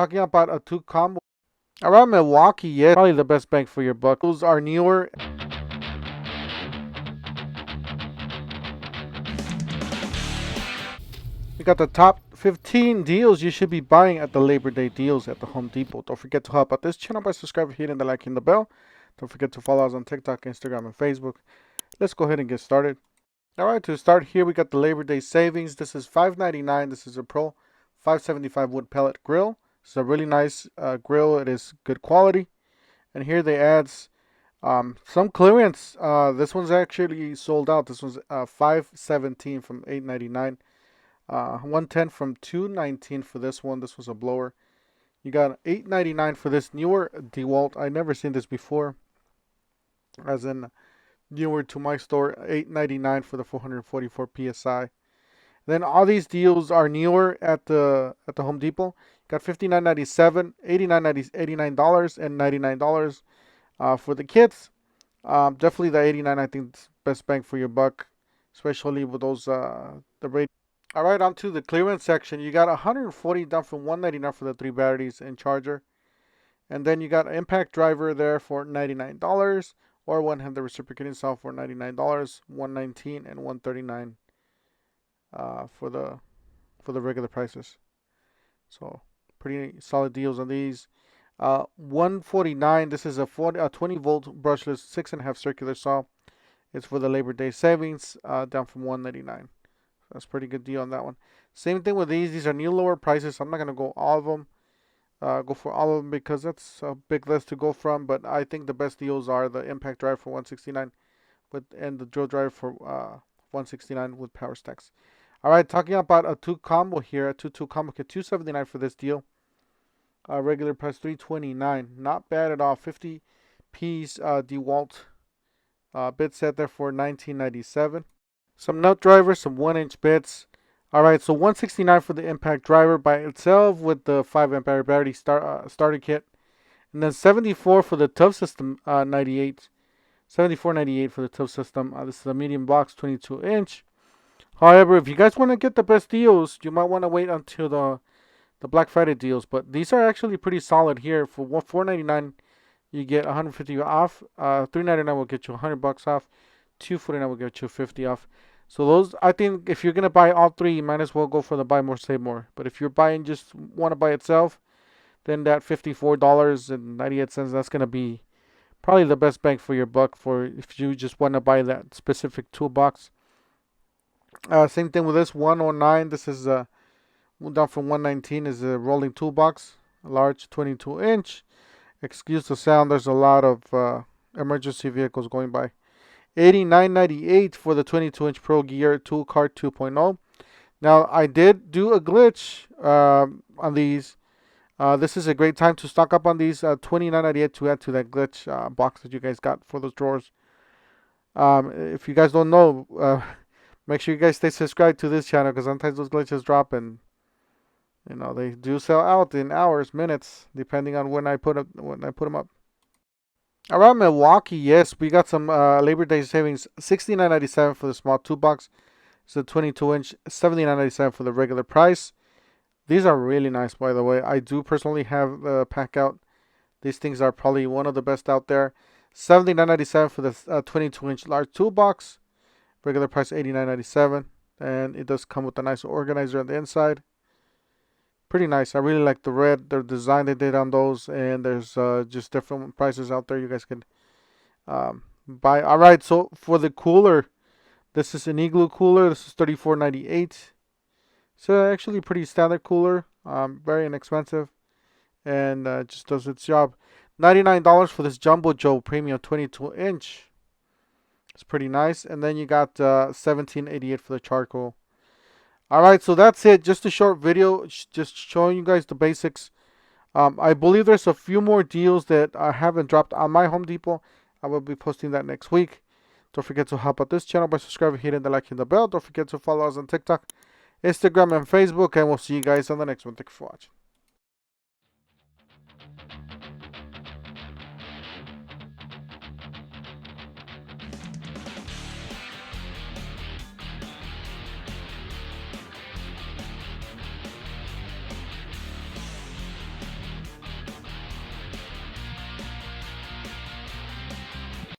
Talking about a two combo. Around Milwaukee, yeah, probably the best bang for your buck. Those are newer. We got the top 15 deals you should be buying at the Labor Day deals at the Home Depot. Don't forget to help out this channel by subscribing, hitting the like and the bell. Don't forget to follow us on TikTok, Instagram, and Facebook. Let's go ahead and get started. Alright, to start here, we got the Labor Day savings. This is $5.99. This is a Pro 575 wood pellet grill. It's a really nice grill. It is good quality. And here they add some clearance. This one's actually sold out. This one's $5.17 from $8.99. $110 from $2.19 for this one. This was a blower. You got $8.99 for this newer DeWalt. I never seen this before, as in newer to my store. $8.99 for the 444 psi. Then all these deals are newer at the Home Depot. Got $59.97, $89 and $99 for the kids. Definitely the $89, I think, is best bang for your buck, especially with those the rate. All right, on to the clearance section. You got $140 down from $199 for the 3 batteries and charger. And then you got an impact driver there for $99, or one have the reciprocating cell for $99, $119 and $139 for the regular prices. So pretty solid deals on these. $149. This is a 20 volt brushless 6.5 circular saw. It's for the Labor Day savings, down from $199. That's a pretty good deal on that one. Same thing with these. These are new lower prices. I'm not gonna go all of them. Go for all of them because that's a big list to go from. But I think the best deals are the impact driver for $169, and the drill driver for $169 with power stacks. All right, talking about a 2 combo here, a 2 combo kit, $279 for this deal. Regular price $329. Not bad at all. 50 piece DeWalt bit set there for $19.97. Some nut drivers, some 1-inch bits. All right, so $169 for the impact driver by itself with the 5 amp hour battery starter kit, and then $74 for the toughsystem 98. $74.98 for the toughsystem. This is a medium box, 22-inch. However, if you guys want to get the best deals, you might want to wait until the Black Friday deals. But these are actually pretty solid here. For $4.99, you get $150 off. $3.99 will get you $100 off. $2.49 will get you $50 off. So those, I think, if you're gonna buy all three, you might as well go for the buy more, save more. But if you're buying just want to buy itself, then that $54.98, that's gonna be probably the best bang for your buck for if you just want to buy that specific toolbox. Same thing with this 109. This is down from 119. Is a rolling toolbox, a large 22-inch. Excuse the sound. There's a lot of emergency vehicles going by. $89.98 for the 22-inch Pro Gear Tool Cart 2.0. Now, I did do a glitch on these. This is a great time to stock up on these. $29.98 to add to that glitch box that you guys got for those drawers. If you guys don't know, make sure you guys stay subscribed to this channel because sometimes those glitches drop and they do sell out in hours, minutes, depending on when I put them up. Around Milwaukee, yes, we got some Labor Day savings. $69.97 for the small 2-box. It's a 22-inch. $79.97 for the regular price. These are really nice, by the way. I do personally have the packout. These things are probably one of the best out there. $79.97 for the 22-inch large toolbox. Regular price $89.97, and it does come with a nice organizer on the inside. Pretty nice. I really like the red, the design they did on those, and there's just different prices out there you guys can buy. All right, so for the cooler, this is an Igloo cooler. This is $34.98. So actually pretty standard cooler, very inexpensive, and just does its job. $99 for this Jumbo Joe Premium 22-inch. It's pretty nice. And then you got $17.88 for the charcoal. All right, so that's it. Just a short video, just showing you guys the basics. I believe there's a few more deals that I haven't dropped on my Home Depot. I will be posting that next week. Don't forget to help out this channel by subscribing, hitting the like and the bell. Don't forget to follow us on TikTok, Instagram, and Facebook. And we'll see you guys on the next one. Thank you for watching.